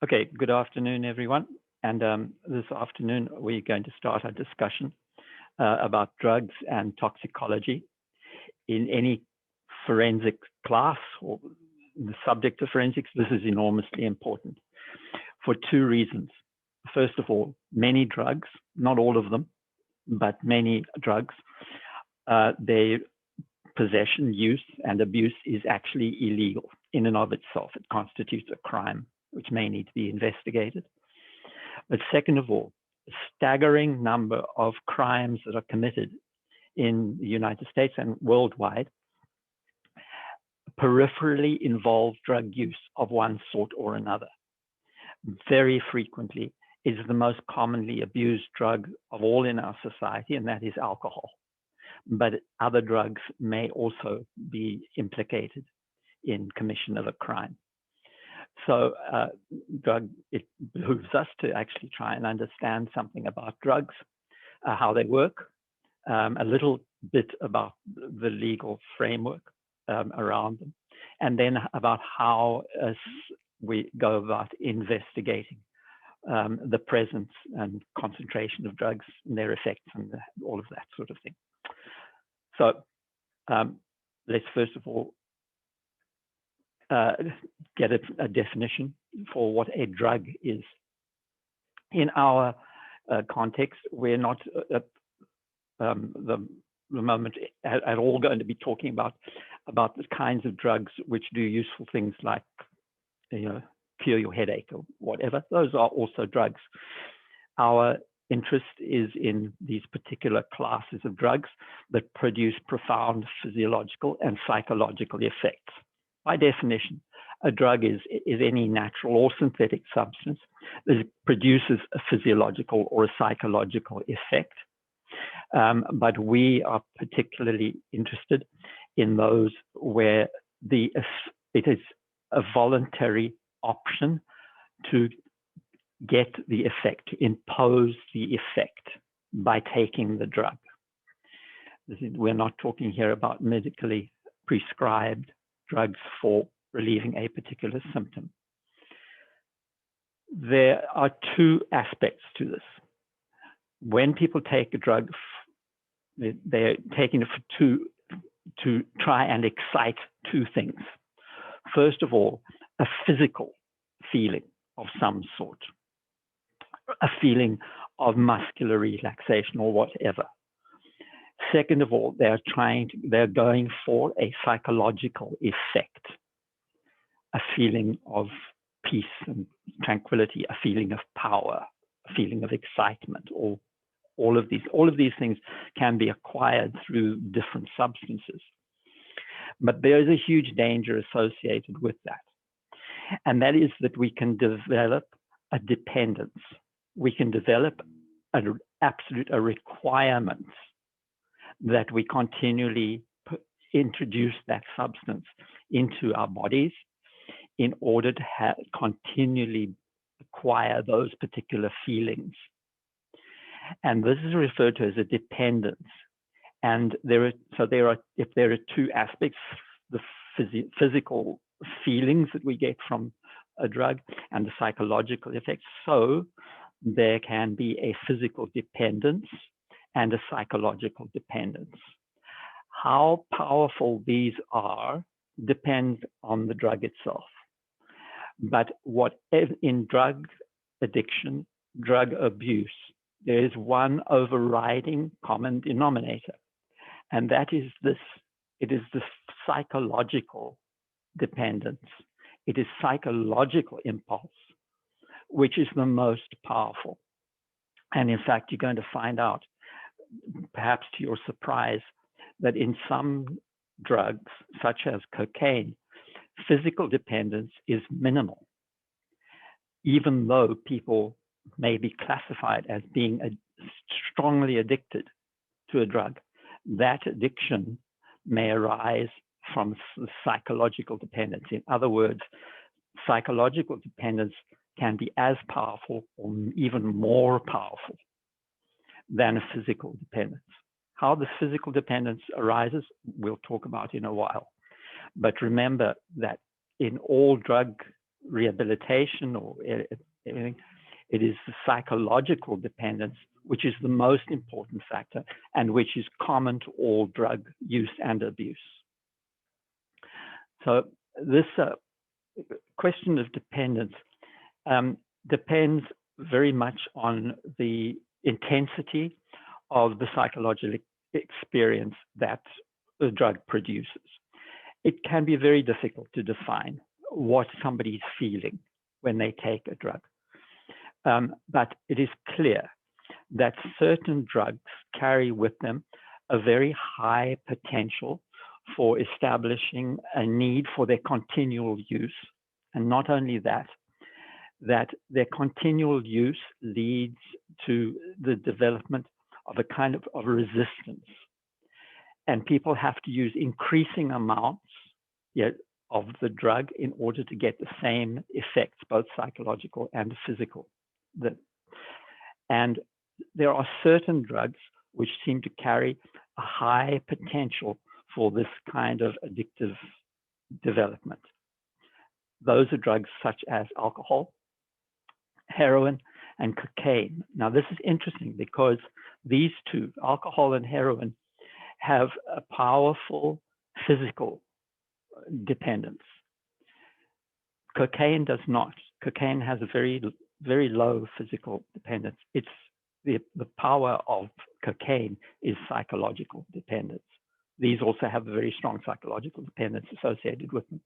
Okay, good afternoon, everyone. And this afternoon, we're going to start our discussion about drugs and toxicology in any forensic class or the subject of forensics. This is enormously important for two reasons. First of all, many drugs, not all of them, but many drugs, their possession, use, and abuse is actually illegal in and of itself. It constitutes a crime which may need to be investigated. But second of all, a staggering number of crimes that are committed in the United States and worldwide peripherally involve drug use of one sort or another. Very frequently is the most commonly abused drug of all in our society, and that is alcohol. But other drugs may also be implicated in commission of a crime. So it behooves us to actually try and understand something about drugs, how they work, a little bit about the legal framework around them, and then about how we go about investigating the presence and concentration of drugs and their effects and all of that sort of thing. So let's first of all get a definition for what a drug is. In our context, we're not at the moment at all going to be talking about the kinds of drugs which do useful things like, cure your headache or whatever. Those are also drugs. Our interest is in these particular classes of drugs that produce profound physiological and psychological effects. By definition, a drug is any natural or synthetic substance that produces a physiological or a psychological effect. But we are particularly interested in those where it is a voluntary option to get the effect, to impose the effect by taking the drug. We're not talking here about medically prescribed drugs for relieving a particular symptom. There are two aspects to this. When people take a drug, they're taking it to try and excite two things. First of all, a physical feeling of some sort, a feeling of muscular relaxation or whatever. Second of all, they're going for a psychological effect, a feeling of peace and tranquility, a feeling of power, a feeling of excitement. All of these things can be acquired through different substances. But there is a huge danger associated with that. And that is that we can develop a dependence. We can develop a requirement that we continually introduce that substance into our bodies in order to continually acquire those particular feelings. And this is referred to as a dependence. And if there are two aspects, the physical feelings that we get from a drug and the psychological effects. So there can be a physical dependence and a psychological dependence. How powerful these are depends on the drug itself. But in drug addiction, drug abuse, there is one overriding common denominator, and that is this. It is the psychological dependence. It is psychological impulse, which is the most powerful. And in fact, you're going to find out, perhaps to your surprise, that in some drugs, such as cocaine, physical dependence is minimal, even though people may be classified as being strongly addicted to a drug. That addiction may arise from psychological dependence. In other words, psychological dependence can be as powerful or even more powerful than a physical dependence. How the physical dependence arises, we'll talk about in a while. But remember that in all drug rehabilitation or anything. It is the psychological dependence, which is the most important factor and which is common to all drug use and abuse. So this question of dependence depends very much on the intensity of the psychological experience that the drug produces. It can be very difficult to define what somebody's feeling when they take a drug. But it is clear that certain drugs carry with them a very high potential for establishing a need for their continual use. And not only that, that their continual use leads to the development of a kind of resistance. And people have to use increasing amounts of the drug in order to get the same effects, both psychological and physical. And there are certain drugs which seem to carry a high potential for this kind of addictive development. Those are drugs such as alcohol, heroin, and cocaine. Now, this is interesting because these two, alcohol and heroin, have a powerful physical dependence. Cocaine does not. Cocaine has a very, very low physical dependence. It's the power of cocaine is psychological dependence. These also have a very strong psychological dependence associated with them.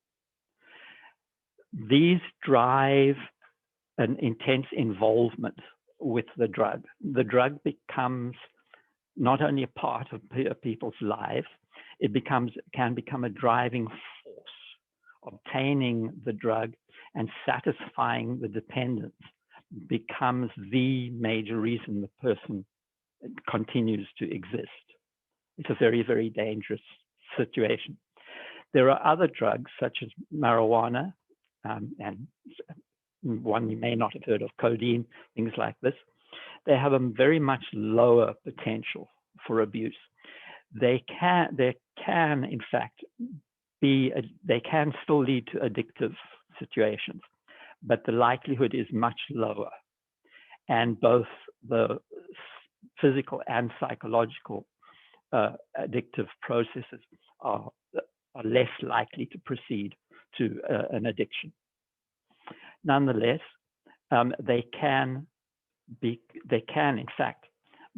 These drive an intense involvement with the drug. The drug becomes not only a part of people's lives, it can become a driving force. Obtaining the drug and satisfying the dependence becomes the major reason the person continues to exist. It's a very, very dangerous situation. There are other drugs such as marijuana and one you may not have heard of, codeine, things like this. They have a very much lower potential for abuse. They can in fact they can still lead to addictive situations, but the likelihood is much lower. And both the physical and psychological addictive processes are less likely to proceed to an addiction. Nonetheless, they can in fact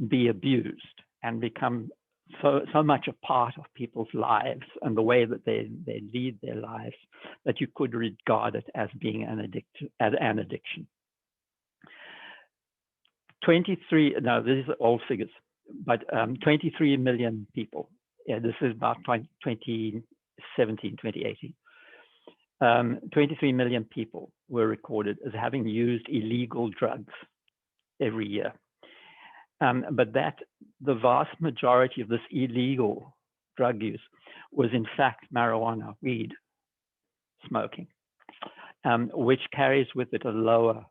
be abused and become so much a part of people's lives and the way that they lead their lives that you could regard it as being an addiction. 23, no, these are old figures, but 23 million people. Yeah, this is about 2017, 2018. 23 million people were recorded as having used illegal drugs every year. But the vast majority of this illegal drug use was in fact marijuana, weed smoking, which carries with it a lower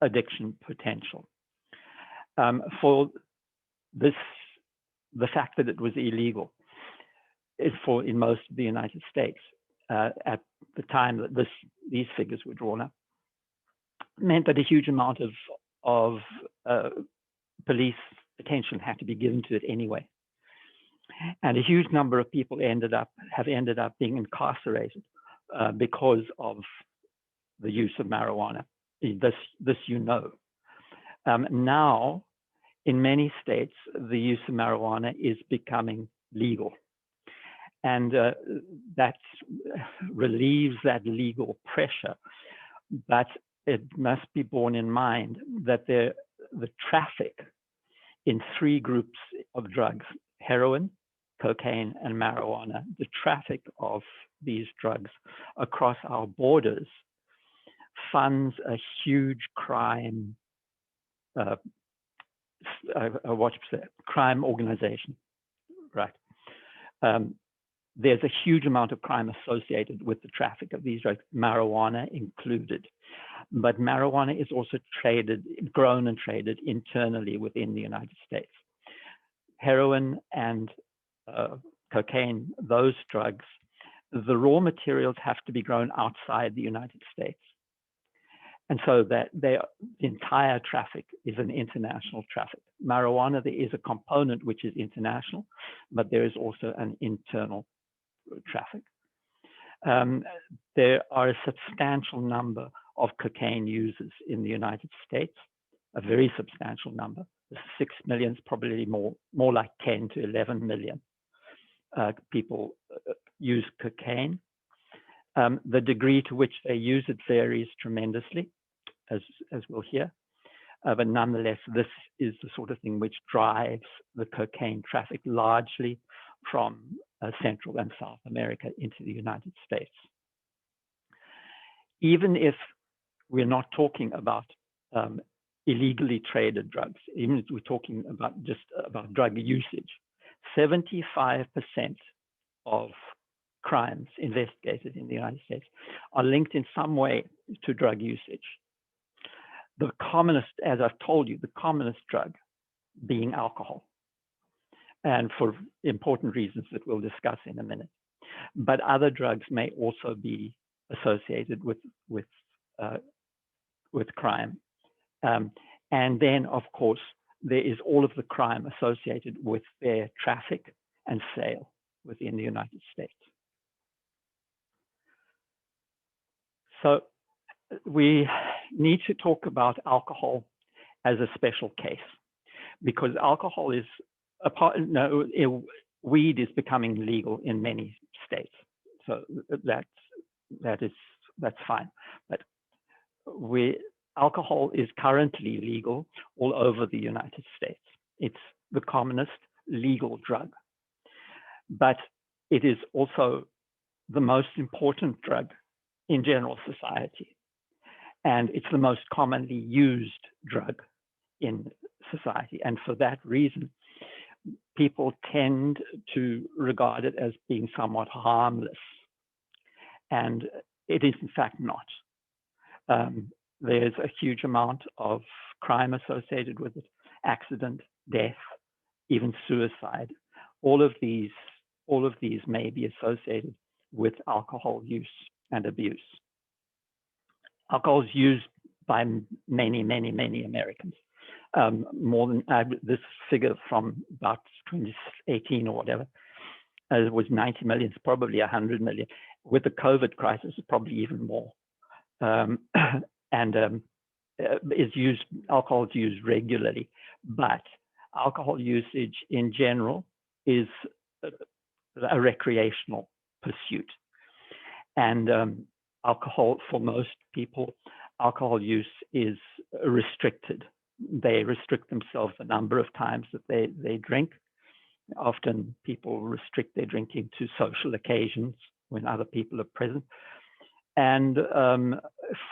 addiction potential. For this, the fact that it was illegal is in most of the United States at the time that these figures were drawn up, meant that a huge amount of police attention had to be given to it anyway. And a huge number of people have ended up being incarcerated because of the use of marijuana. This you know. Now, in many states, the use of marijuana is becoming legal. And that relieves that legal pressure. But it must be borne in mind that the traffic in three groups of drugs, heroin, cocaine, and marijuana, the traffic of these drugs across our borders funds a huge crime, crime organization, right? There's a huge amount of crime associated with the traffic of these drugs, marijuana included. But marijuana is also grown and traded internally within the United States. Heroin and cocaine, those drugs, the raw materials have to be grown outside the United States. And so that the entire traffic is an international traffic. Marijuana, there is a component which is international, but there is also an internal traffic. There are a substantial number of cocaine users in the United States, a very substantial number. 6 million is probably more like 10 to 11 million people use cocaine. The degree to which they use it varies tremendously, as we'll hear. But nonetheless, this is the sort of thing which drives the cocaine traffic largely from Central and South America into the United States. Even if we're not talking about illegally traded drugs, even if we're talking about just about drug usage, 75% of crimes investigated in the United States are linked in some way to drug usage. The commonest, as I've told you, the commonest drug being alcohol, and for important reasons that we'll discuss in a minute. But other drugs may also be associated with crime. And then, of course, there is all of the crime associated with their traffic and sale within the United States. So we need to talk about alcohol as a special case, because alcohol is weed is becoming legal in many states, so that's fine. But alcohol is currently legal all over the United States. It's the commonest legal drug, but it is also the most important drug in general society. And it's the most commonly used drug in society. And for that reason, people tend to regard it as being somewhat harmless. And it is, in fact, not. There's a huge amount of crime associated with it, accident, death, even suicide. All of these may be associated with alcohol use and abuse. Alcohol is used by many, many, many Americans. More than this figure from about 2018 or whatever, it was 90 million, it's probably 100 million. With the COVID crisis, it's probably even more. Alcohol is used regularly, but alcohol usage in general is a recreational pursuit. And alcohol, for most people, alcohol use is restricted. They restrict themselves the number of times that they drink. Often people restrict their drinking to social occasions when other people are present. And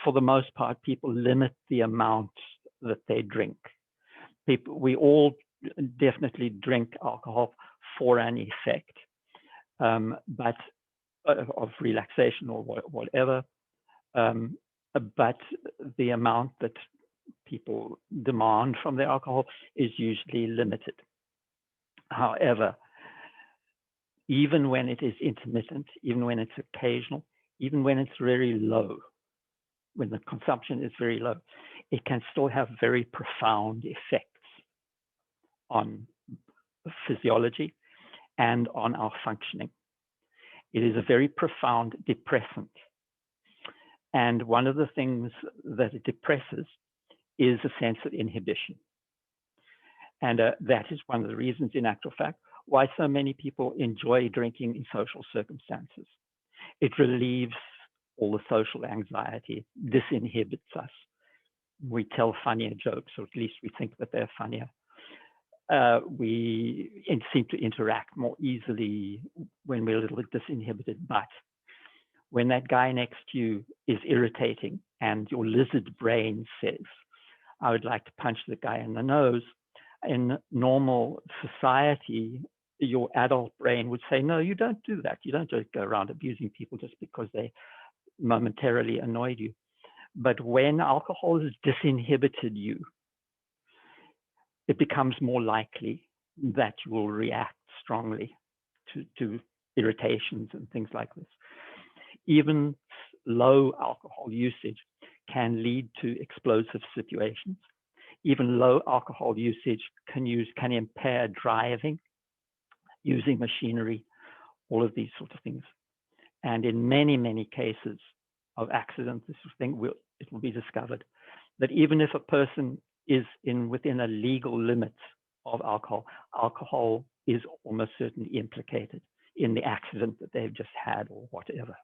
for the most part, people limit the amount that they drink. We all definitely drink alcohol for an effect, but of relaxation or whatever. But the amount that people demand from their alcohol is usually limited. However, even when it is intermittent, even when it's occasional, even when it's very low, when the consumption is very low, it can still have very profound effects on physiology and on our functioning. It is a very profound depressant. And one of the things that it depresses is a sense of inhibition. And that is one of the reasons, in actual fact, why so many people enjoy drinking in social circumstances. It relieves all the social anxiety, disinhibits us. We tell funnier jokes, or at least we think that they're funnier. We seem to interact more easily when we're a little bit disinhibited. But when that guy next to you is irritating and your lizard brain says, I would like to punch the guy in the nose, in normal society, your adult brain would say, no, you don't do that. You don't just go around abusing people just because they momentarily annoyed you. But when alcohol has disinhibited you, it becomes more likely that you will react strongly to irritations and things like this. Even low alcohol usage can lead to explosive situations. Even low alcohol usage can impair driving, using machinery, all of these sorts of things. And in many, many cases of accidents, this thing it will be discovered that even if a person is within a legal limit of alcohol, alcohol is almost certainly implicated in the accident that they've just had or whatever.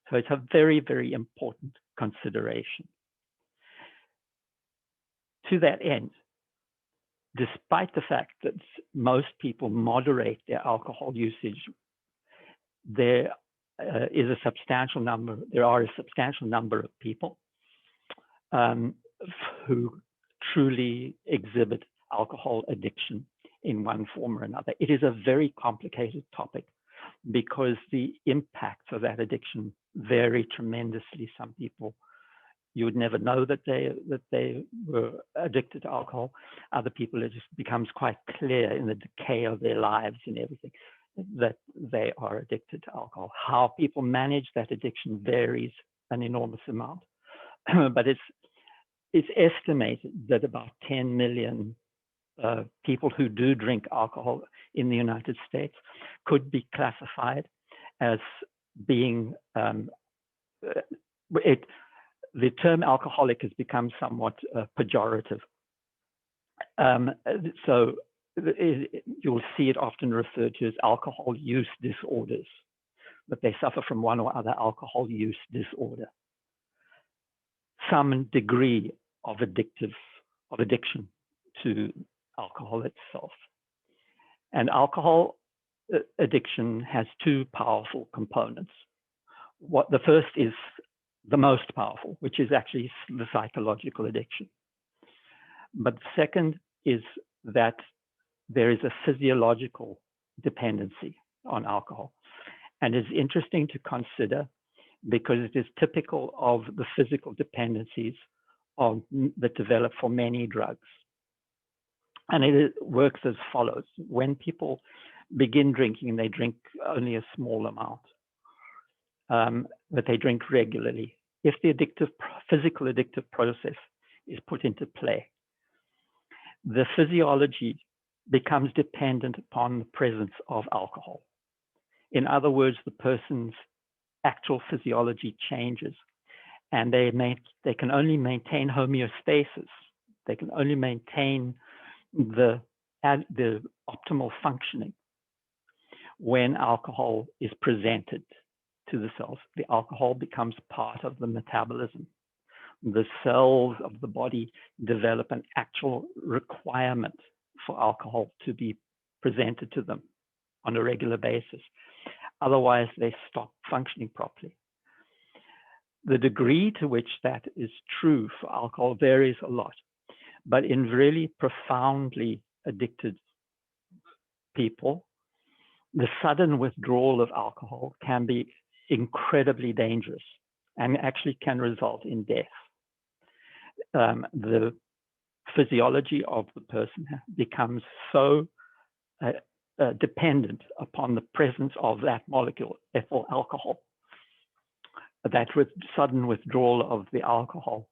So it's a very, very important consideration. To that end, despite the fact that most people moderate their alcohol usage, there are a substantial number of people who truly exhibit alcohol addiction in one form or another. It is a very complicated topic because the impacts of that addiction vary tremendously. Some people, you would never know that they were addicted to alcohol. Other people, it just becomes quite clear in the decay of their lives and everything that they are addicted to alcohol. How people manage that addiction varies an enormous amount. But it's estimated that about 10 million people who do drink alcohol in the United States could be classified as being, the term alcoholic has become somewhat pejorative. So you'll see it often referred to as alcohol use disorders, that they suffer from one or other alcohol use disorder. Some degree of addiction to alcohol itself. And alcohol addiction has two powerful components. The first is the most powerful, which is actually the psychological addiction. But the second is that there is a physiological dependency on alcohol. And it's interesting to consider because it is typical of the physical dependencies that develop for many drugs. And it works as follows. When people begin drinking, they drink only a small amount, but they drink regularly. If the physical addictive process is put into play, the physiology becomes dependent upon the presence of alcohol. In other words, the person's actual physiology changes, and they can only maintain homeostasis. They can only maintain the optimal functioning when alcohol is presented to the cells. The alcohol becomes part of the metabolism. The cells of the body develop an actual requirement for alcohol to be presented to them on a regular basis. Otherwise, they stop functioning properly. The degree to which that is true for alcohol varies a lot, but in really profoundly addicted people, the sudden withdrawal of alcohol can be incredibly dangerous and actually can result in death. The physiology of the person becomes so dependent upon the presence of that molecule, ethyl alcohol, that with sudden withdrawal of the alcohol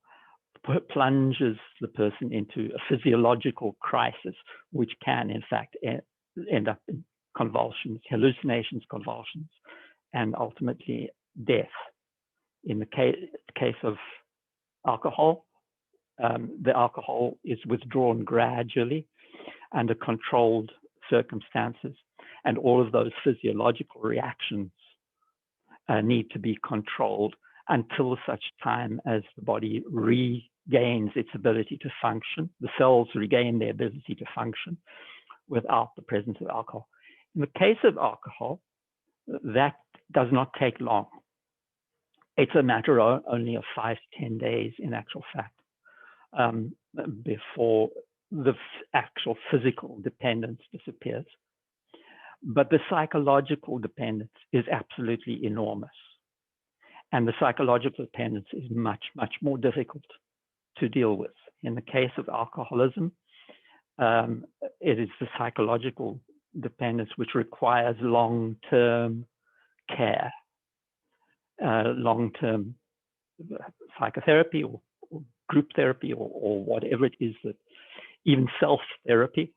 plunges the person into a physiological crisis, which can, in fact, end up in convulsions, hallucinations, convulsions, and ultimately death. In the case of alcohol, the alcohol is withdrawn gradually under controlled circumstances, and all of those physiological reactions need to be controlled until such time as the body regains its ability to function. The cells regain their ability to function without the presence of alcohol. In the case of alcohol, that does not take long. It's a matter of only 5 to 10 days, in actual fact, before the actual physical dependence disappears. But the psychological dependence is absolutely enormous. And the psychological dependence is much, much more difficult to deal with. In the case of alcoholism, it is the psychological dependence which requires long-term care, long-term psychotherapy or group therapy or whatever it is, that even self-therapy.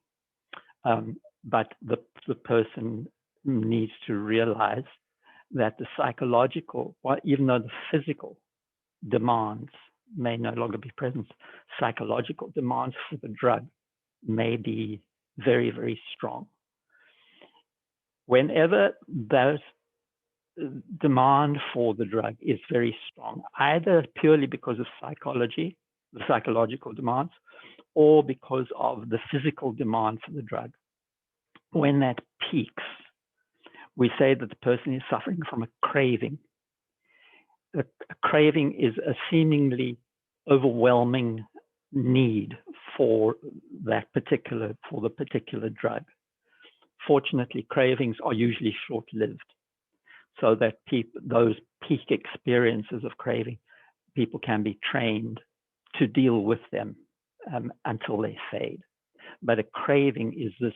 But the person needs to realize that the psychological, even though the physical demands may no longer be present, psychological demands for the drug may be very, very strong. Whenever that demand for the drug is very strong, either purely because of psychology, the psychological demands, or because of the physical demand for the drug, when that peaks, we say that the person is suffering from a craving. A craving is a seemingly overwhelming need for the particular drug. Fortunately, cravings are usually short-lived, so that those peak experiences of craving, people can be trained to deal with them until they fade. But a craving is this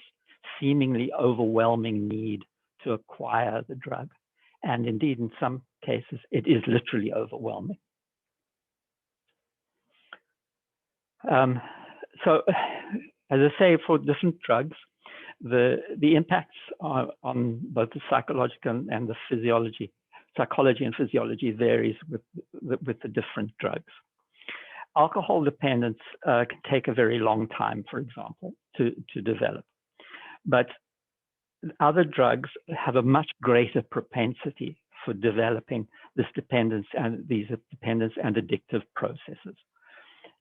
seemingly overwhelming need to acquire the drug. And indeed, in some cases, it is literally overwhelming. So, as I say, for different drugs, the impacts on both the psychological and the psychology and physiology varies with the different drugs. Alcohol dependence can take a very long time, for example, to develop. But other drugs have a much greater propensity for developing this dependence and these dependence and addictive processes.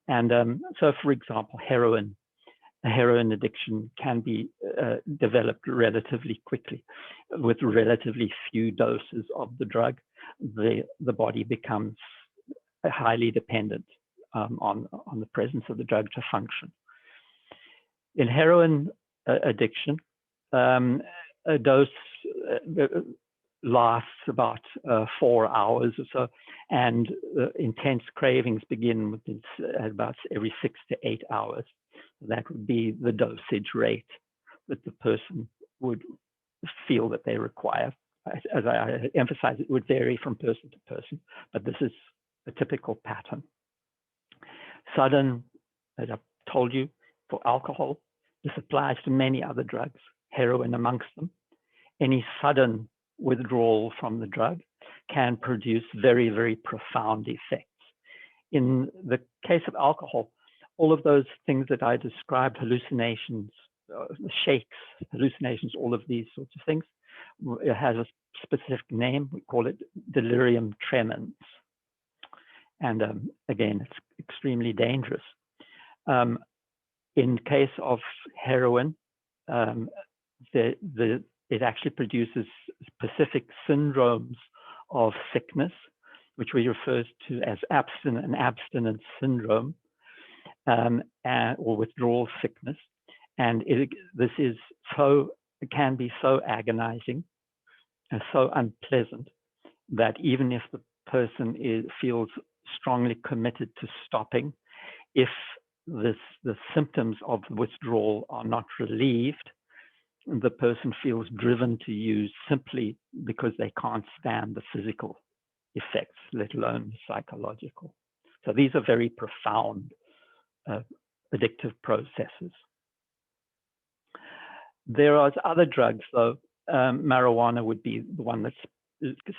And so, for example, a heroin addiction can be developed relatively quickly. With relatively few doses of the drug, the body becomes highly dependent on the presence of the drug to function. In heroin addiction, a dose lasts about 4 hours or so, and intense cravings begin with about every 6 to 8 hours. That would be the dosage rate that the person would feel that they require. As I emphasize, it would vary from person to person, but this is a typical pattern. Sudden, as I've told you, for alcohol, this applies to many other drugs, heroin amongst them. Any sudden withdrawal from the drug can produce very, very profound effects. In the case of alcohol, all of those things that I described, hallucinations, shakes, hallucinations, all of these sorts of things, it has a specific name. We call it Delirium Tremen. And again, it's extremely dangerous. In case of heroin, it actually produces specific syndromes of sickness, which we refer to as an abstinence syndrome, or withdrawal sickness. And this can be so agonizing and so unpleasant that even if the person feels strongly committed to stopping, if the symptoms of withdrawal are not relieved, the person feels driven to use simply because they can't stand the physical effects, let alone the psychological. So these are very profound addictive processes. There are other drugs, though. Marijuana would be the one that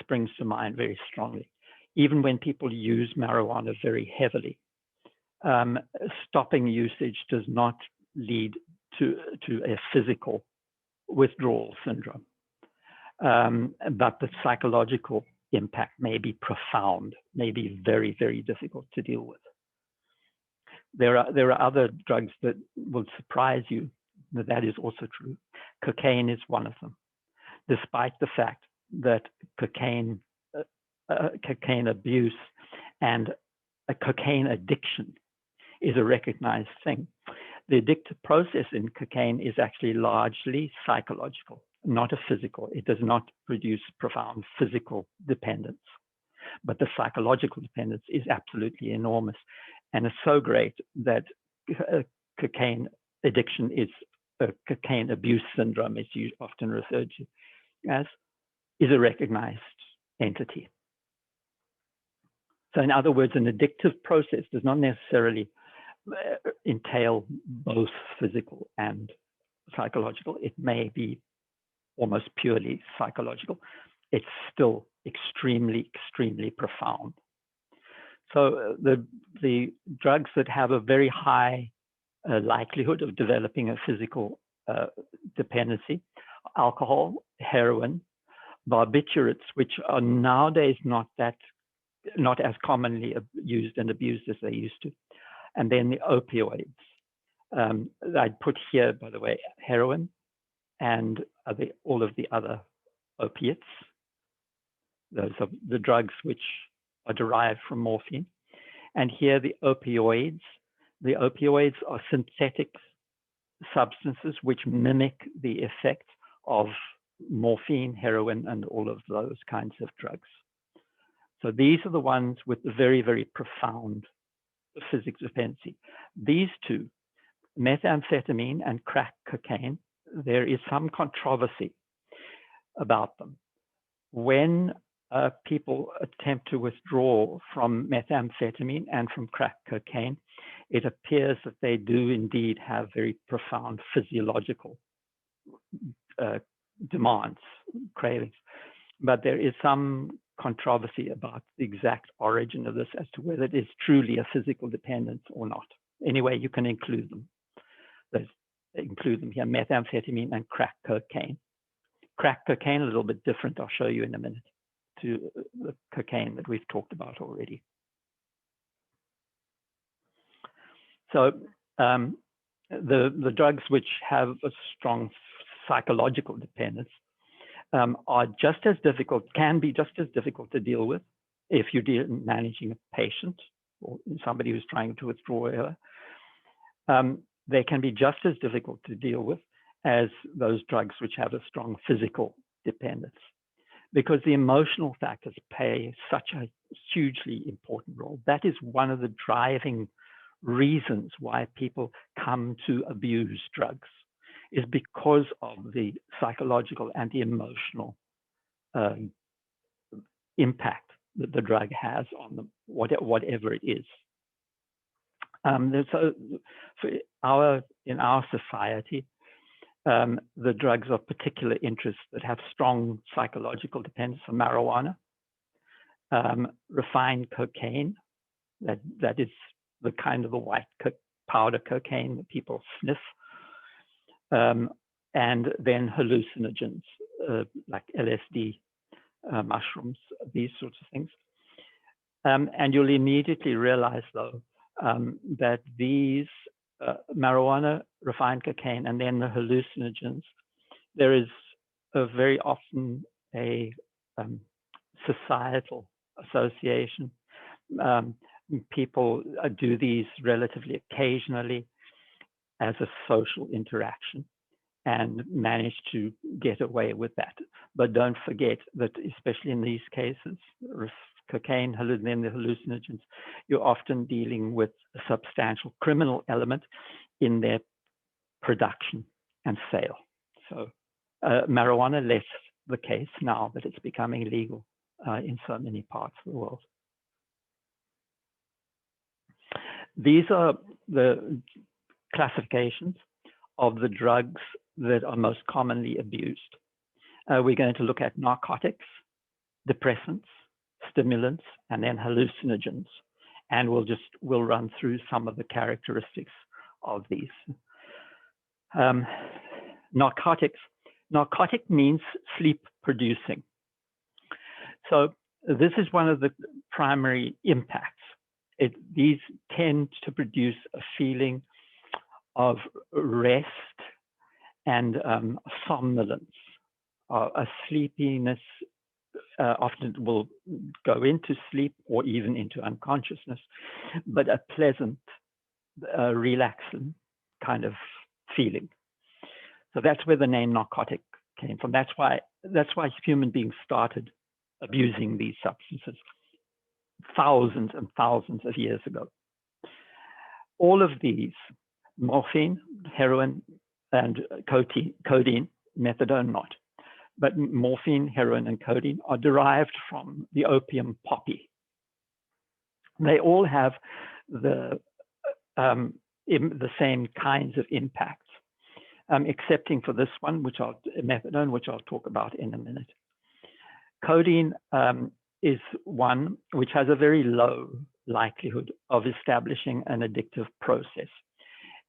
springs to mind very strongly. Even when people use marijuana very heavily, stopping usage does not lead to a physical withdrawal syndrome. But the psychological impact may be profound, may be very, very difficult to deal with. There are other drugs that will surprise you, but that is also true. Cocaine is one of them, despite the fact that cocaine abuse and a cocaine addiction is a recognized thing. The addictive process in cocaine is actually largely psychological, not a physical. It does not produce profound physical dependence, but the psychological dependence is absolutely enormous, and it's so great that cocaine addiction is cocaine abuse syndrome, is often referred to as, is a recognized entity. So in other words, an addictive process does not necessarily entail both physical and psychological. It may be almost purely psychological. It's still extremely, extremely profound. So the drugs that have a very high likelihood of developing a physical dependency: alcohol, heroin, barbiturates, which are nowadays not as commonly used and abused as they used to, and then the opioids. I'd put here, by the way, heroin and all of the other opiates. Those are the drugs which are derived from morphine. And here the opioids. The opioids are synthetic substances which mimic the effect of morphine, heroin, and all of those kinds of drugs. So these are the ones with the very, very profound physical dependency. These two, methamphetamine and crack cocaine, there is some controversy about them. When people attempt to withdraw from methamphetamine and from crack cocaine, it appears that they do indeed have very profound physiological demands, cravings. But there is some controversy about the exact origin of this as to whether it is truly a physical dependence or not. Anyway, you can include them. Include them here, methamphetamine and crack cocaine. Crack cocaine, a little bit different, I'll show you in a minute, to the cocaine that we've talked about already. So the drugs which have a strong psychological dependence are just as difficult, can be just as difficult to deal with if you're managing a patient or somebody who's trying to withdraw. They can be just as difficult to deal with as those drugs which have a strong physical dependence, because the emotional factors play such a hugely important role. That is one of the driving reasons why people come to abuse drugs, is because of the psychological and the emotional impact that the drug has on them, whatever it is. So in our society, the drugs of particular interest that have strong psychological dependence are marijuana, refined cocaine, that is the kind of the white powder cocaine that people sniff, and then hallucinogens like LSD, mushrooms, these sorts of things. And you'll immediately realize, though, that these marijuana, refined cocaine, and then the hallucinogens, there is very often a societal association. People do these relatively occasionally as a social interaction and manage to get away with that. But don't forget that, especially in these cases, cocaine, then the hallucinogens, you're often dealing with a substantial criminal element in their production and sale. So marijuana, less the case now that it's becoming illegal in so many parts of the world. These are the classifications of the drugs that are most commonly abused. We're going to look at narcotics, depressants, stimulants, and then hallucinogens. And we'll run through some of the characteristics of these. Narcotics. Narcotic means sleep producing. So this is one of the primary impacts. These tend to produce a feeling of rest and somnolence, a sleepiness. Often will go into sleep or even into unconsciousness, but a pleasant, relaxing kind of feeling. So that's where the name narcotic came from. That's why human beings started abusing these substances thousands and thousands of years ago. All of these, morphine, heroin, and codeine, methadone not, but morphine, heroin, and codeine are derived from the opium poppy. They all have the same kinds of impacts, excepting for this one, methadone, which I'll talk about in a minute. Codeine is one which has a very low likelihood of establishing an addictive process.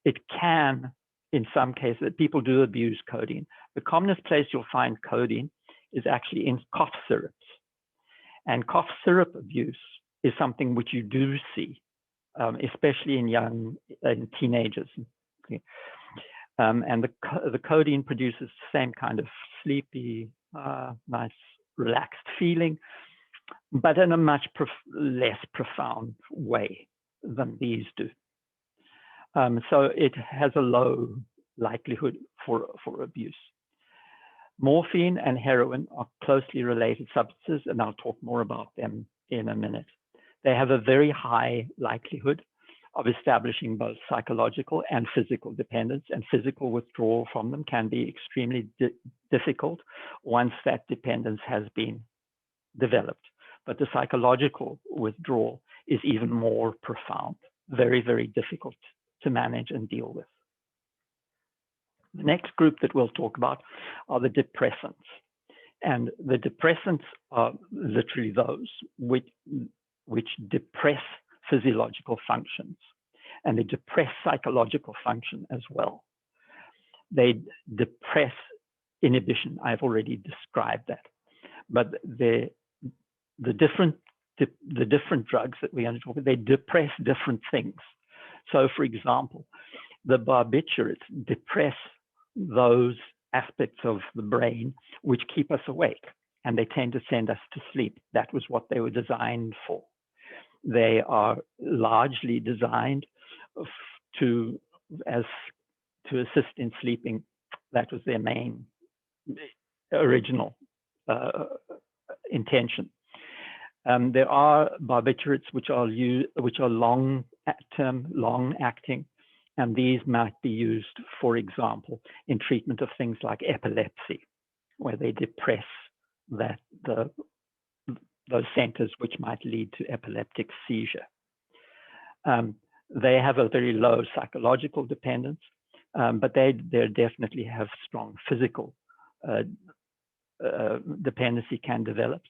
It can, in some cases, people do abuse codeine. The commonest place you'll find codeine is actually in cough syrups. And cough syrup abuse is something which you do see, especially in teenagers. Okay. And the codeine produces the same kind of sleepy, nice, relaxed feeling, but in a much less profound way than these do. So it has a low likelihood for abuse. Morphine and heroin are closely related substances, and I'll talk more about them in a minute. They have a very high likelihood of establishing both psychological and physical dependence, and physical withdrawal from them can be extremely difficult once that dependence has been developed. But the psychological withdrawal is even more profound, very, very difficult to manage and deal with. The next group that we'll talk about are the depressants. And the depressants are literally those which depress physiological functions, and they depress psychological function as well. They depress inhibition. I've already described that. But the different drugs that we're going to talk about, they depress different things. So, for example, the barbiturates depress those aspects of the brain which keep us awake, and they tend to send us to sleep. That was what they were designed for. They are largely designed to assist in sleeping. That was their main original intention. There are barbiturates which are long-term, long-acting, and these might be used, for example, in treatment of things like epilepsy, where they depress those centers which might lead to epileptic seizure. They have a very low psychological dependence, but they definitely have strong physical dependency can develop.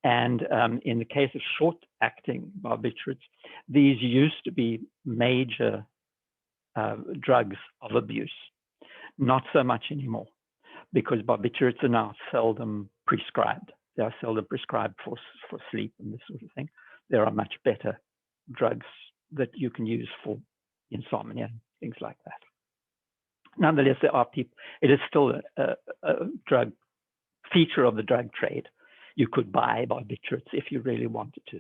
And in the case of short-acting barbiturates, these used to be major drugs of abuse. Not so much anymore, because barbiturates are now seldom prescribed. They are seldom prescribed for sleep and this sort of thing. There are much better drugs that you can use for insomnia and things like that. Nonetheless, there are people. It is still a drug feature of the drug trade. You could buy barbiturates if you really wanted to.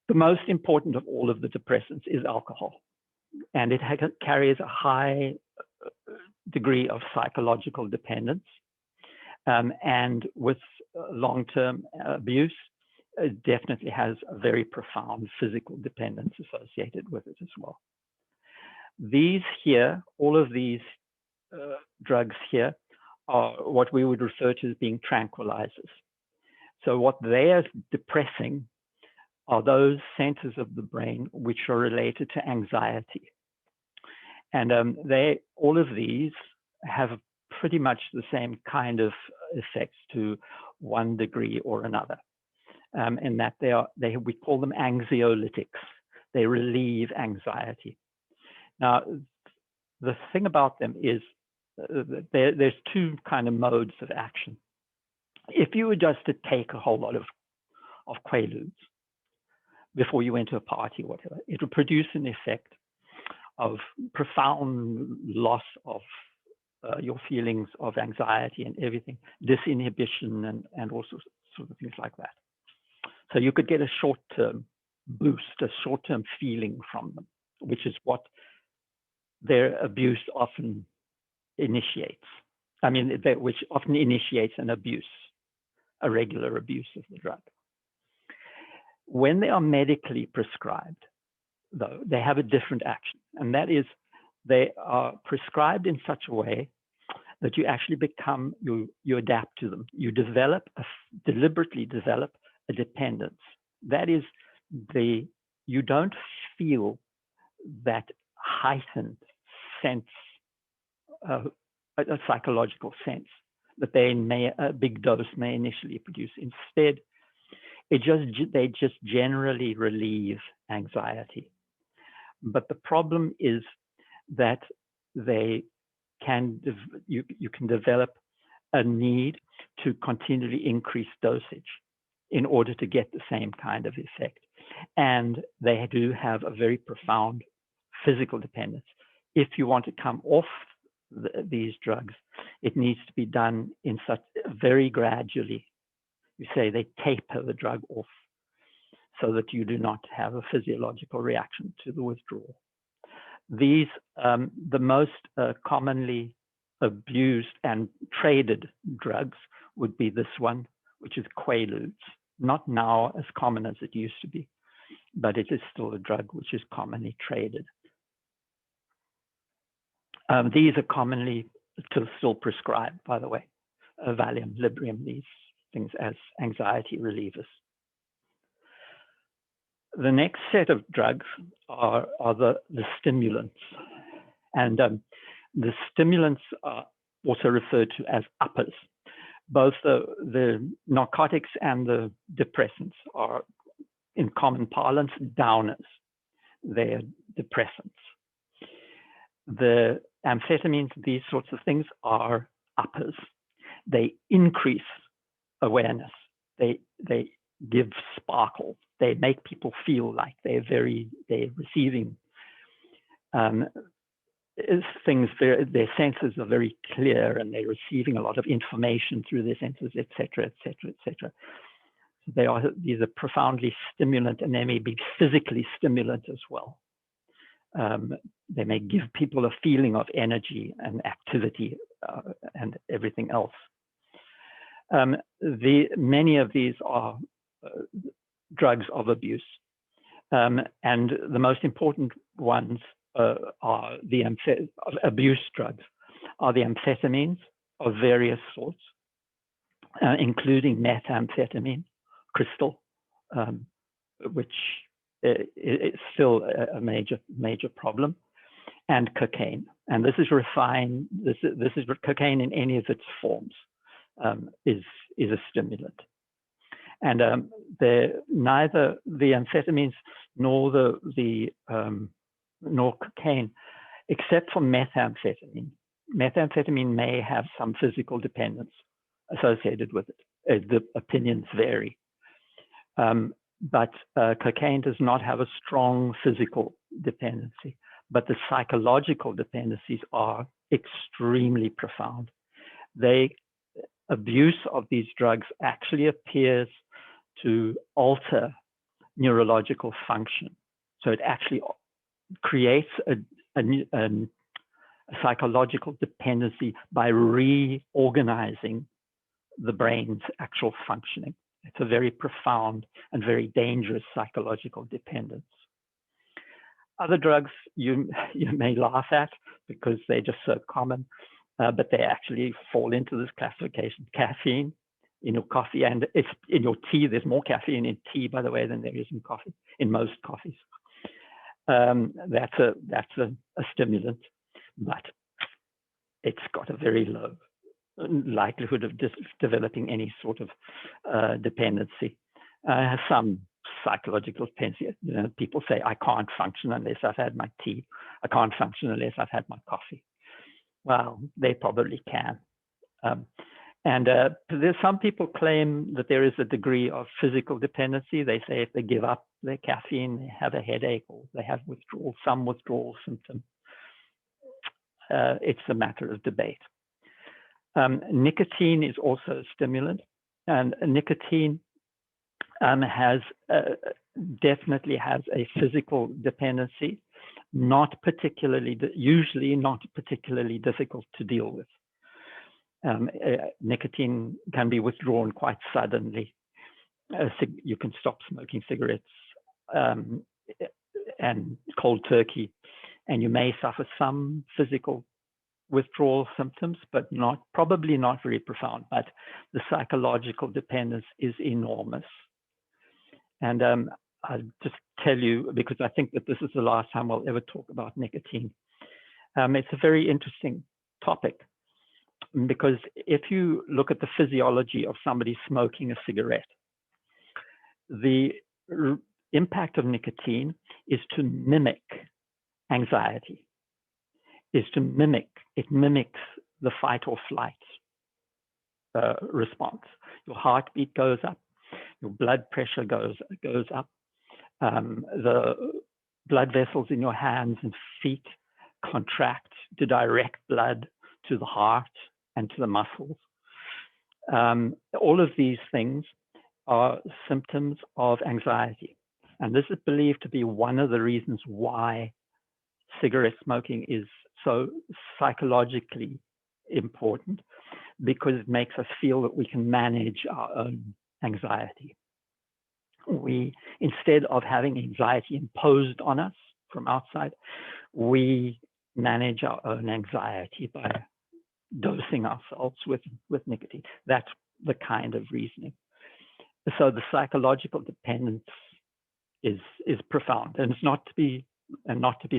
The most important of all of the depressants is alcohol, and it carries a high degree of psychological dependence. And with long-term abuse, it definitely has a very profound physical dependence associated with it as well. These here, all of these drugs here, are what we would refer to as being tranquilizers. So what they are depressing are those centers of the brain which are related to anxiety. And all of these have pretty much the same kind of effects to one degree or another, in that we call them anxiolytics. They relieve anxiety. Now, the thing about them is there's two kind of modes of action. If you were just to take a whole lot of Quaaludes before you went to a party or whatever, it would produce an effect of profound loss of your feelings of anxiety and everything, disinhibition and all sorts of things like that. So you could get a short-term boost, a short-term feeling from them, which is what their abuse often initiates. I mean, which often initiates an abuse, a regular abuse of the drug. When they are medically prescribed, though, they have a different action, and that is they are prescribed in such a way that you actually become, you adapt to them. You deliberately develop a dependence. That is, you don't feel that heightened sense, a psychological sense that a big dose may initially produce. Instead, they just generally relieve anxiety. But the problem is that you can develop a need to continually increase dosage in order to get the same kind of effect. And they do have a very profound physical dependence. If you want to come off these drugs, it needs to be done in such very gradually. You say they taper the drug off so that you do not have a physiological reaction to the withdrawal. These, the most commonly abused and traded drugs would be this one, which is Quaaludes. Not now as common as it used to be, but it is still a drug which is commonly traded. These are commonly still prescribed, by the way, Valium, Librium, these things as anxiety relievers. The next set of drugs are the stimulants. And the stimulants are also referred to as uppers. Both the narcotics and the depressants are, in common parlance, downers. They're depressants. The amphetamines, these sorts of things, are uppers. They increase awareness. They give sparkle. They make people feel like they're receiving things. Their senses are very clear, and they're receiving a lot of information through their senses, etc., etc., etc. These are profoundly stimulant, and they may be physically stimulant as well. They may give people a feeling of energy and activity and everything else. Many of these are drugs of abuse, and the most important ones are the abuse drugs, are the amphetamines of various sorts, including methamphetamine, crystal, which is still a major problem, and cocaine. And this is refined. This is cocaine in any of its forms is a stimulant. And neither the amphetamines nor nor cocaine, except for methamphetamine. Methamphetamine may have some physical dependence associated with it. The opinions vary. But cocaine does not have a strong physical dependency, but the psychological dependencies are extremely profound. Abuse of these drugs actually appears to alter neurological function. So it actually creates a psychological dependency by reorganizing the brain's actual functioning. It's a very profound and very dangerous psychological dependence. Other drugs you may laugh at because they're just so common, but they actually fall into this classification. Caffeine in your coffee, and it's in your tea. There's more caffeine in tea, by the way, than there is in coffee, in most coffees. That's a stimulant, but it's got a very low likelihood of developing any sort of dependency. Has some psychological dependency. People say, I can't function unless I've had my tea. I can't function unless I've had my coffee. Well, they probably can. And there's some people claim that there is a degree of physical dependency. They say if they give up their caffeine, they have a headache or they have some withdrawal symptom. It's a matter of debate. Nicotine is also a stimulant, and nicotine definitely has a physical dependency, usually not particularly difficult to deal with. Nicotine can be withdrawn quite suddenly. You can stop smoking cigarettes and cold turkey, and you may suffer some physical withdrawal symptoms, but probably not very profound. But the psychological dependence is enormous. And I'll just tell you, because I think that this is the last time we'll ever talk about nicotine. It's a very interesting topic, because if you look at the physiology of somebody smoking a cigarette, the impact of nicotine is to mimic anxiety, it mimics the fight or flight response. Your heartbeat goes up, your blood pressure goes up, the blood vessels in your hands and feet contract to direct blood to the heart and to the muscles. All of these things are symptoms of anxiety. And this is believed to be one of the reasons why cigarette smoking is so psychologically important, because it makes us feel that we can manage our own anxiety. Instead of having anxiety imposed on us from outside, we manage our own anxiety by dosing ourselves with nicotine. That's the kind of reasoning. So the psychological dependence is profound, and it's not to be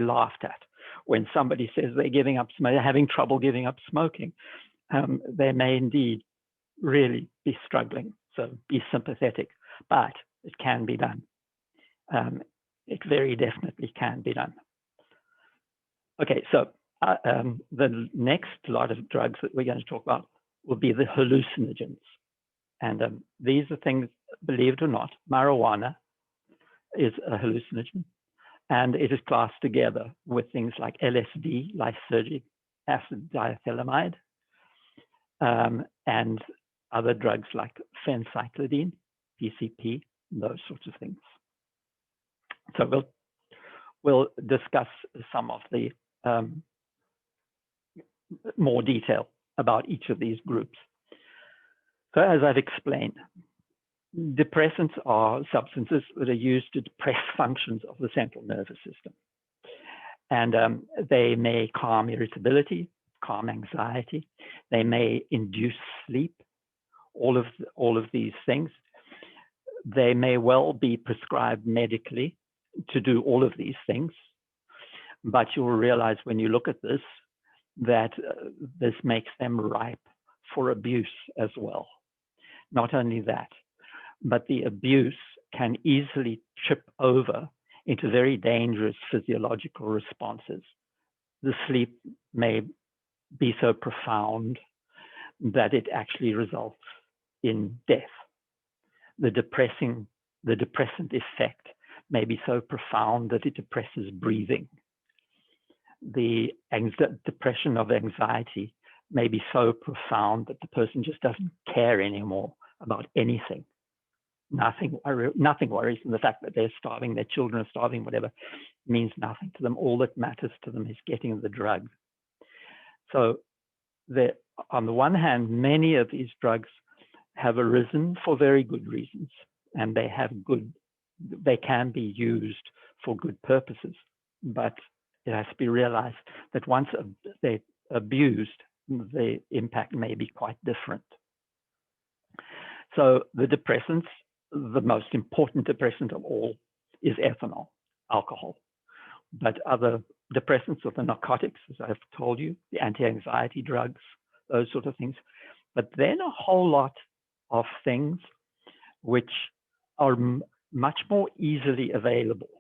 laughed at. When somebody says they're having trouble giving up smoking, they may indeed really be struggling. So be sympathetic, but it can be done. It very definitely can be done. Okay, so the next lot of drugs that we're going to talk about will be the hallucinogens. And these are things, believe it or not, marijuana is a hallucinogen, and it is classed together with things like LSD, lysergic acid diethylamide, and other drugs like phencyclidine, PCP, those sorts of things. So we'll discuss some of the more detail about each of these groups. So as I've explained, depressants are substances that are used to depress functions of the central nervous system. And they may calm irritability, calm anxiety. They may induce sleep, all of these things. They may well be prescribed medically to do all of these things. But you'll realize when you look at this, that this makes them ripe for abuse as well. Not only that, but the abuse can easily trip over into very dangerous physiological responses. The sleep may be so profound that it actually results in death. The depressant effect may be so profound that it depresses breathing. The depression of anxiety may be so profound that the person just doesn't care anymore about anything. Nothing worries them. The fact that they're starving, their children are starving, whatever, means nothing to them. All that matters to them is getting the drug. So on the one hand, many of these drugs have arisen for very good reasons, and they can be used for good purposes. But it has to be realized that once they're abused, the impact may be quite different. So the depressants, the most important depressant of all is ethanol, alcohol. But other depressants, or the narcotics, as I've told you, the anti-anxiety drugs, those sort of things. But then a whole lot of things which are much more easily available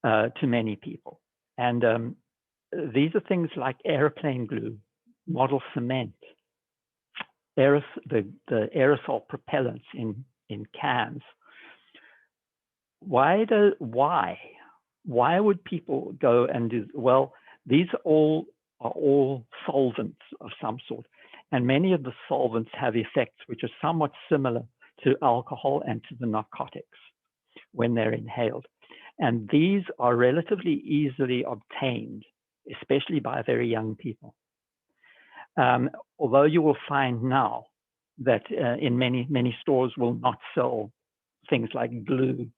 to many people. And these are things like airplane glue, model cement, the aerosol propellants in cans. Why would people go and do? Well, these are all solvents of some sort, and many of the solvents have effects which are somewhat similar to alcohol and to the narcotics when they're inhaled. And these are relatively easily obtained, especially by very young people. Although you will find now that in many stores will not sell things like glue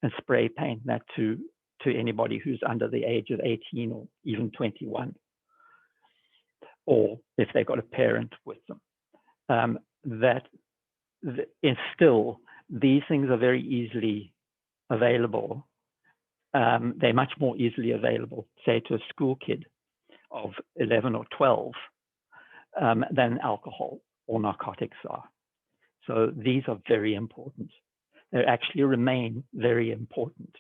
and spray paint that to anybody who's under the age of 18 or even 21, or if they've got a parent with them. Still, these things are very easily available. They're much more easily available, say, to a school kid of 11 or 12 than alcohol or narcotics are. So these are very important. They actually remain very important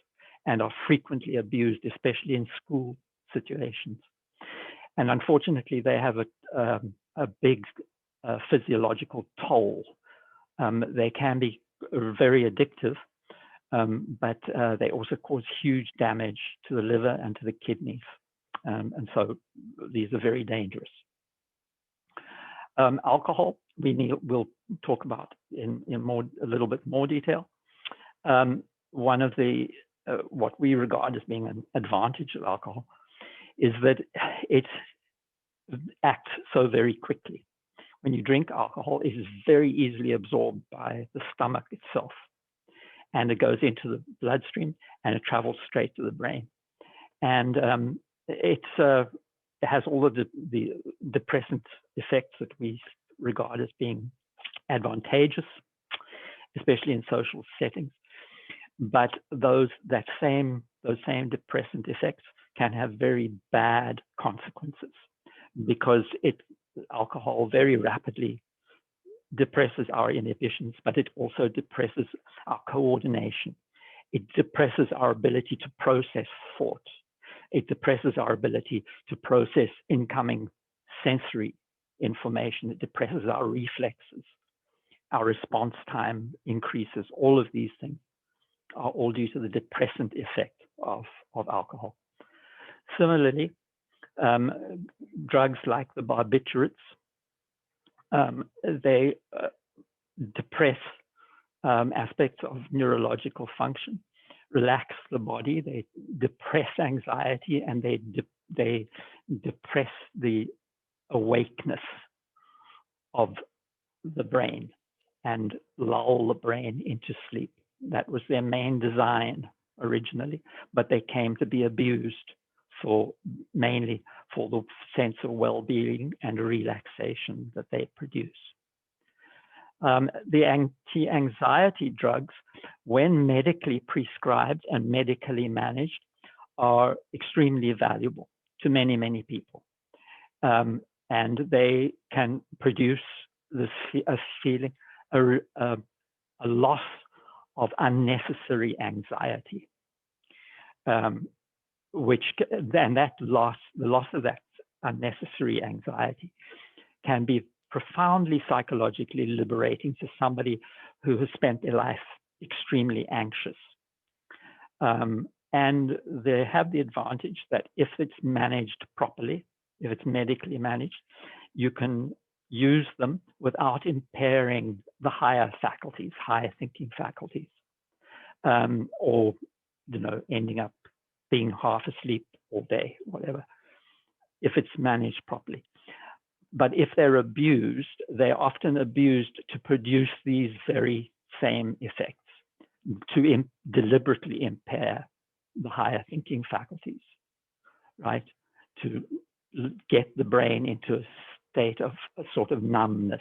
and are frequently abused, especially in school situations. And unfortunately, they have a big physiological toll. They can be very addictive, but they also cause huge damage to the liver and to the kidneys. And so these are very dangerous. Alcohol, we'll talk about in a little bit more detail. One of the what we regard as being an advantage of alcohol is that it acts so very quickly. When you drink alcohol, it is very easily absorbed by the stomach itself, and it goes into the bloodstream and it travels straight to the brain. And it has all of the depressant effects that we regard as being advantageous, especially in social settings. But those same depressant effects can have very bad consequences, because alcohol very rapidly depresses our inhibitions, but it also depresses our coordination. It depresses our ability to process thought. It depresses our ability to process incoming sensory information. It depresses our reflexes. Our response time increases. All of these things are all due to the depressant effect of alcohol. Similarly, drugs like the barbiturates, they depress aspects of neurological function, relax the body, they depress anxiety, and they depress the awakeness of the brain and lull the brain into sleep. That was their main design originally, but they came to be abused mainly for the sense of well-being and relaxation that they produce. The anti-anxiety drugs, when medically prescribed and medically managed, are extremely valuable to many, many people. And they can produce a feeling, a loss of unnecessary anxiety, the loss of that unnecessary anxiety can be profoundly psychologically liberating to somebody who has spent their life extremely anxious. And they have the advantage that if it's managed properly, if it's medically managed, you can use them without impairing the higher faculties, higher thinking faculties, or ending up being half asleep all day, whatever, if it's managed properly. But if they're abused, they're often abused to produce these very same effects, to deliberately impair the higher thinking faculties, right? To get the brain into a state of a sort of numbness,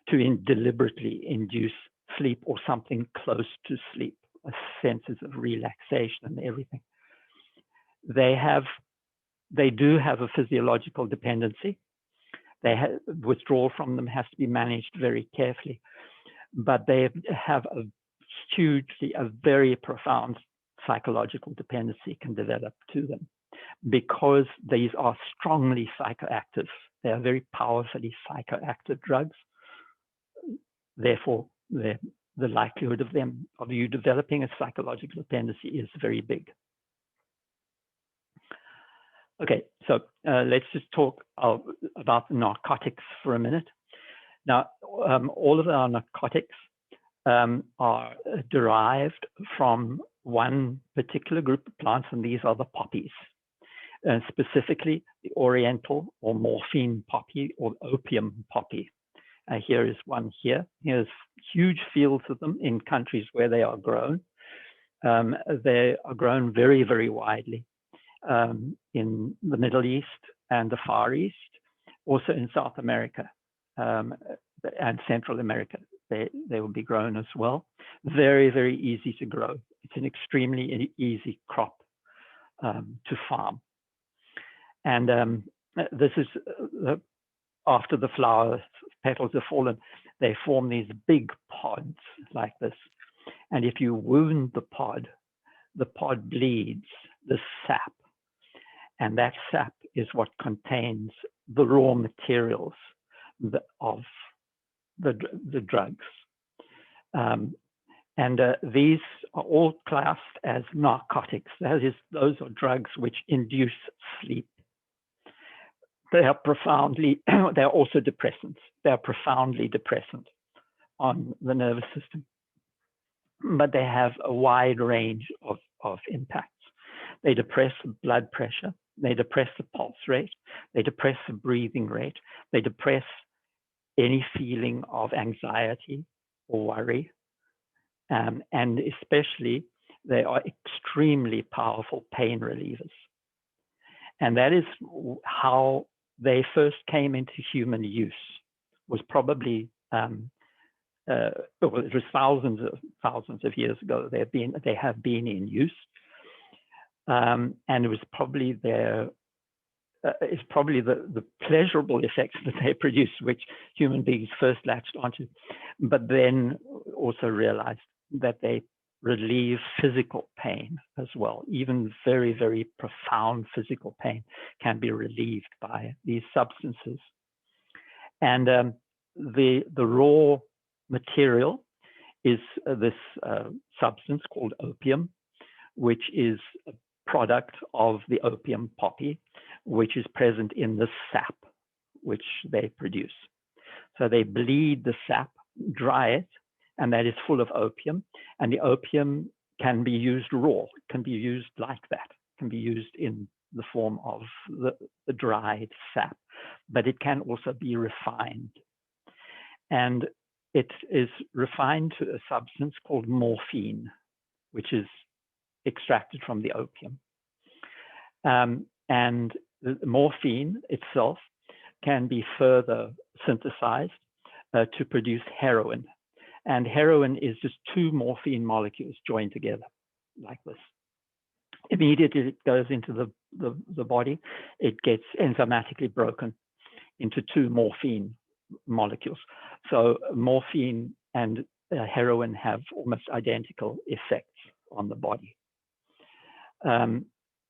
to deliberately induce sleep or something close to sleep, a senses of relaxation and everything. They do have a physiological dependency. Withdrawal from them has to be managed very carefully, but they have a very profound psychological dependency can develop to them, because these are strongly psychoactive. They are very powerfully psychoactive drugs. Therefore, the likelihood of you developing a psychological dependency is very big. Okay, so let's just talk about the narcotics for a minute. Now, all of our narcotics are derived from one particular group of plants, and these are the poppies, specifically the oriental or morphine poppy or opium poppy. Here is one here. Here's huge fields of them in countries where they are grown. They are grown very, very widely. In the Middle East and the Far East, also in South America and Central America, they will be grown as well. Very, very easy to grow It's an extremely easy crop to farm. And this is after the flower petals have fallen, they form these big pods like this. And if you wound the pod bleeds the sap. And that sap is what contains the raw materials of the drugs. These are all classed as narcotics. That is, those are drugs which induce sleep. They are profoundly, they're also depressants. They're profoundly depressant on the nervous system. But they have a wide range of impacts. They depress blood pressure. They depress the pulse rate. They depress the breathing rate. They depress any feeling of anxiety or worry. And especially, they are extremely powerful pain relievers. And that is how they first came into human use, was probably, it was thousands of years ago. They have been in use. And it was probably the pleasurable effects that they produce, which human beings first latched onto, but then also realized that they relieve physical pain as well. Even very, very profound physical pain can be relieved by these substances. And the raw material is this substance called opium, which is a product of the opium poppy, which is present in the sap which they produce. So they bleed the sap, dry it, and that is full of opium. And the opium can be used raw, it can be used like that, it can be used in the form of the dried sap, but it can also be refined. And it is refined to a substance called morphine, which is extracted from the opium. And the morphine itself can be further synthesized to produce heroin. And heroin is just two morphine molecules joined together like this. Immediately it goes into the body, it gets enzymatically broken into two morphine molecules. So morphine and heroin have almost identical effects on the body.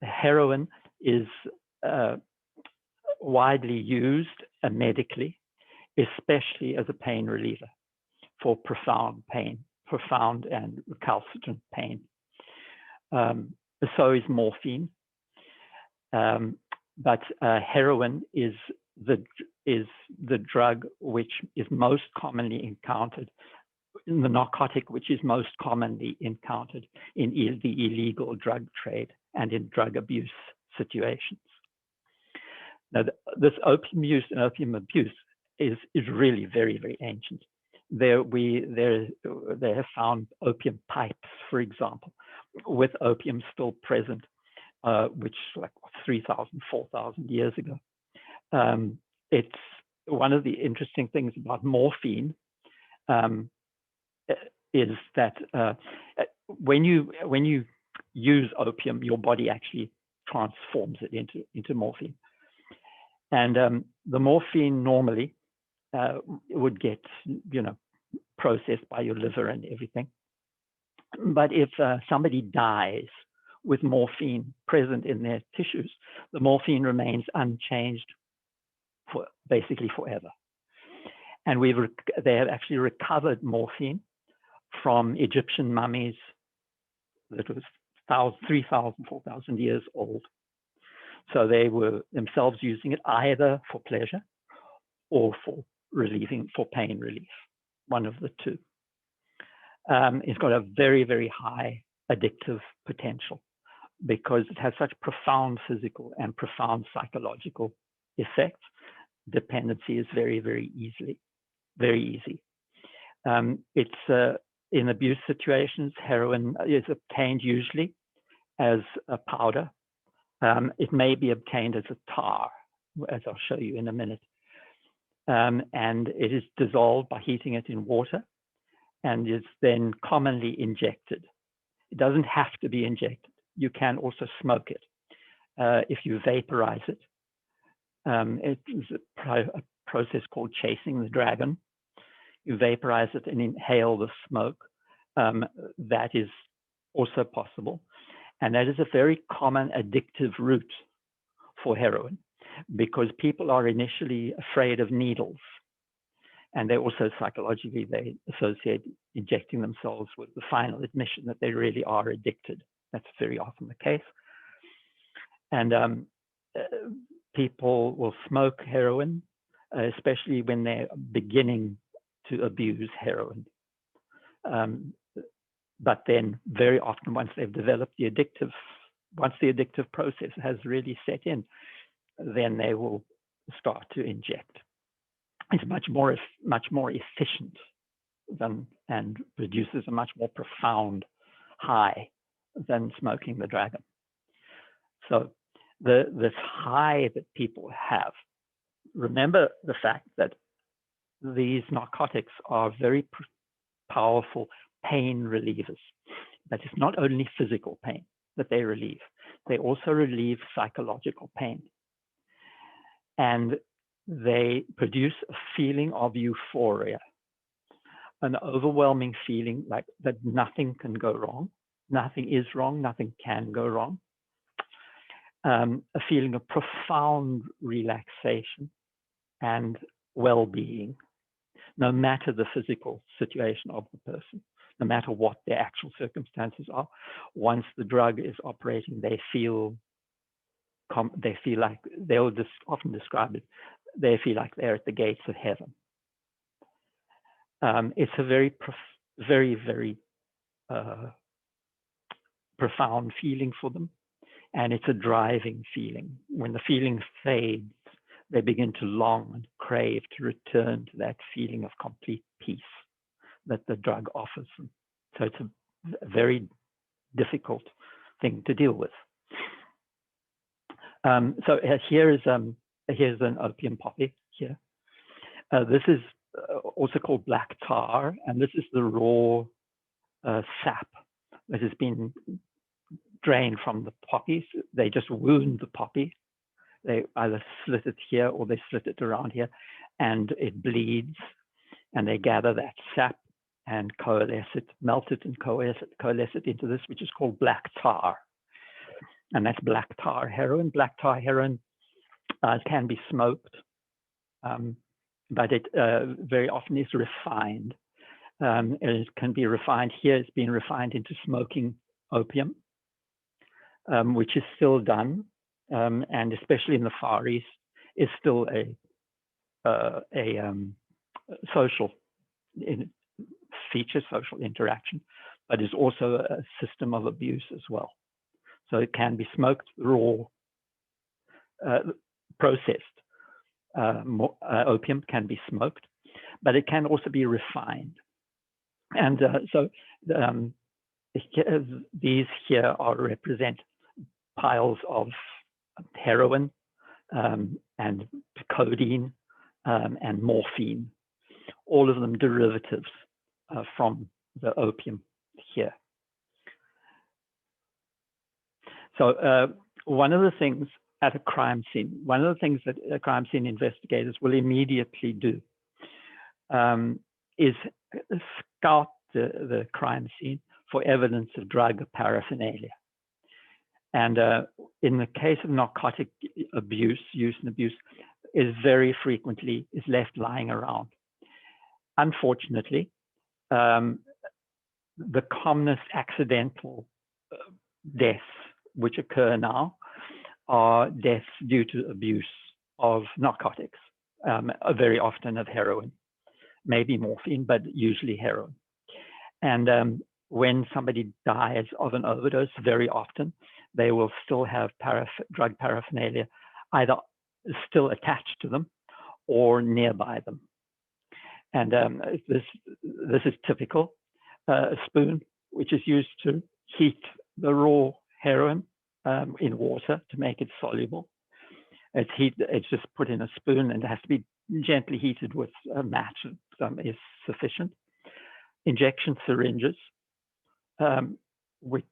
Heroin is widely used medically, especially as a pain reliever for profound pain, profound and recalcitrant pain. So is morphine, but heroin is the drug which is most commonly encountered, in the narcotic which is most commonly encountered in the illegal drug trade and in drug abuse situations. Now, this opium use and opium abuse is really very, very ancient. They have found opium pipes, for example, with opium still present, which like 3,000, 4,000 years ago. It's one of the interesting things about morphine is that when you use opium, your body actually transforms it into morphine. And the morphine normally would get, processed by your liver and everything. But if somebody dies with morphine present in their tissues, the morphine remains unchanged for basically forever. And they have actually recovered morphine from Egyptian mummies that was 3,000, 4,000 years old. So they were themselves using it either for pleasure or for pain relief, one of the two. It's got a very, very high addictive potential because it has such profound physical and profound psychological effects. Dependency is very, very easy. It's in abuse situations, heroin is obtained usually as a powder. It may be obtained as a tar, as I'll show you in a minute. And it is dissolved by heating it in water and is then commonly injected. It doesn't have to be injected. You can also smoke it. If you vaporize it, it is a process called chasing the dragon. You vaporize it and inhale the smoke. That is also possible. And that is a very common addictive route for heroin, because people are initially afraid of needles. And they also psychologically, they associate injecting themselves with the final admission that they really are addicted. That's very often the case. And people will smoke heroin, especially when they're beginning to abuse heroin. But then very often, once they've developed the addictive process has really set in, then they will start to inject. It's much more efficient and produces a much more profound high than smoking the dragon. So this high that people have, remember the fact that these narcotics are very powerful pain relievers. But it's not only physical pain that they relieve. They also relieve psychological pain. And they produce a feeling of euphoria, an overwhelming feeling like that nothing can go wrong, nothing is wrong, nothing can go wrong. A feeling of profound relaxation and well-being, no matter the physical situation of the person, no matter what their actual circumstances are. Once the drug is operating, they feel like, they'll just often describe it, they feel like they're at the gates of heaven. It's a very, very profound feeling for them. And it's a driving feeling. When the feeling fades, they begin to long and crave to return to that feeling of complete peace that the drug offers them. So it's a very difficult thing to deal with. So here's an opium poppy here. This is also called black tar, and this is the raw sap that has been drained from the poppies. They just wound the poppy. They either slit it here or they slit it around here, and it bleeds. And they gather that sap and coalesce it, melt it and coalesce it into this, which is called black tar. And that's black tar heroin. Black tar heroin can be smoked, but it very often is refined. It can be refined. Here it's been refined into smoking opium, which is still done, and especially in the Far East, is still a social feature, social interaction, but is also a system of abuse as well. So it can be smoked raw, processed. Opium can be smoked, but it can also be refined. And these here represent piles of heroin and codeine and morphine, all of them derivatives from the opium here. So one of the things at a crime scene, one of the things that crime scene investigators will immediately do is scout the crime scene for evidence of drug paraphernalia. And in the case of narcotic abuse, use and abuse, is very frequently is left lying around. Unfortunately, the commonest accidental deaths which occur now are deaths due to abuse of narcotics, very often of heroin, maybe morphine, but usually heroin. And when somebody dies of an overdose, very often they will still have drug paraphernalia either still attached to them or nearby them. And this is typical. A spoon, which is used to heat the raw heroin in water to make it soluble. It's just put in a spoon, and it has to be gently heated with a match is sufficient. Injection syringes, which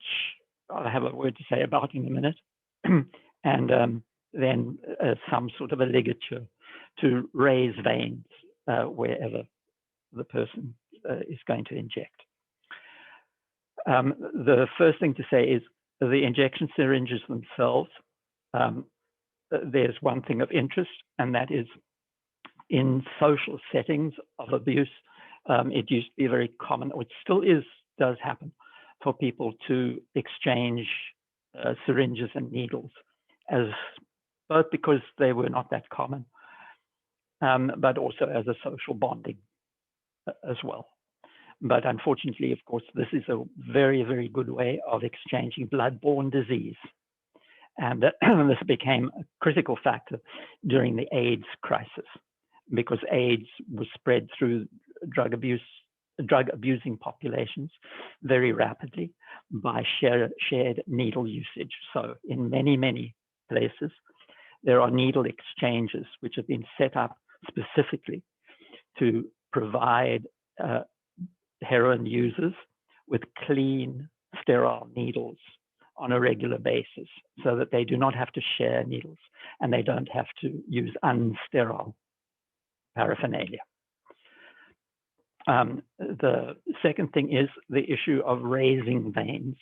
I'll have a word to say about in a minute, and then some sort of a ligature to raise veins wherever the person is going to inject. The first thing to say is the injection syringes themselves. There's one thing of interest, and that is in social settings of abuse, it used to be very common, or it still does happen, for people to exchange syringes and needles, as both because they were not that common, but also as a social bonding as well. But unfortunately, of course, this is a very, very good way of exchanging blood-borne disease. And this became a critical factor during the AIDS crisis, because AIDS was spread through drug abusing populations very rapidly by shared needle usage. So in many, many places, there are needle exchanges which have been set up specifically to provide heroin users with clean, sterile needles on a regular basis, so that they do not have to share needles and they don't have to use unsterile paraphernalia. The second thing is the issue of raising veins.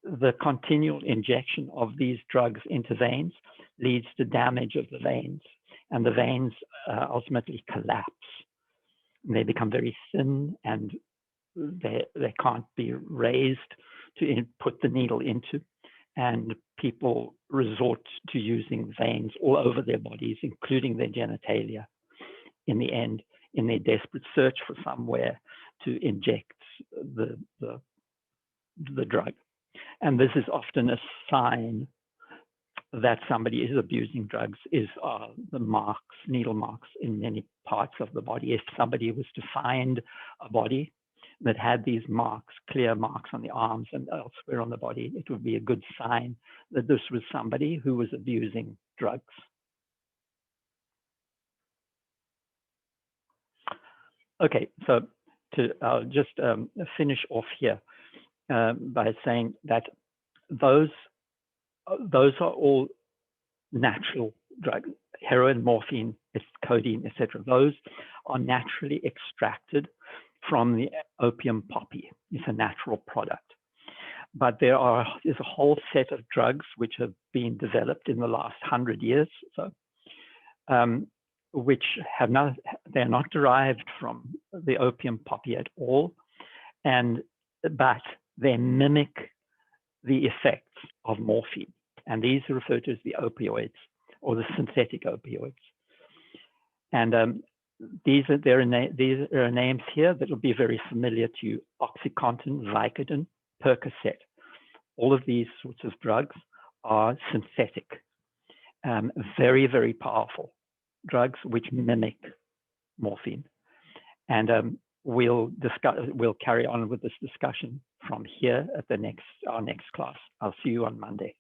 The continual injection of these drugs into veins leads to damage of the veins, and the veins ultimately collapse. They become very thin, and they can't be raised to put the needle into, and people resort to using veins all over their bodies, including their genitalia, in the end, in their desperate search for somewhere to inject the drug. And this is often a sign that somebody is abusing drugs, is the marks, needle marks in many parts of the body. If somebody was to find a body that had these marks, clear marks on the arms and elsewhere on the body, it would be a good sign that this was somebody who was abusing drugs. Okay, so I'll just finish off here by saying that those are all natural drugs. Heroin, morphine, codeine, etc. Those are naturally extracted from the opium poppy. It's a natural product. But there's a whole set of drugs which have been developed in the last 100 years, which they're not derived from the opium poppy at all, but they mimic the effects of morphine. And these are referred to as the opioids, or the synthetic opioids. And there are names here that will be very familiar to you: OxyContin, Vicodin, Percocet. All of these sorts of drugs are synthetic, very, very powerful drugs which mimic morphine. And we'll carry on with this discussion from here at our next class. I'll see you on Monday.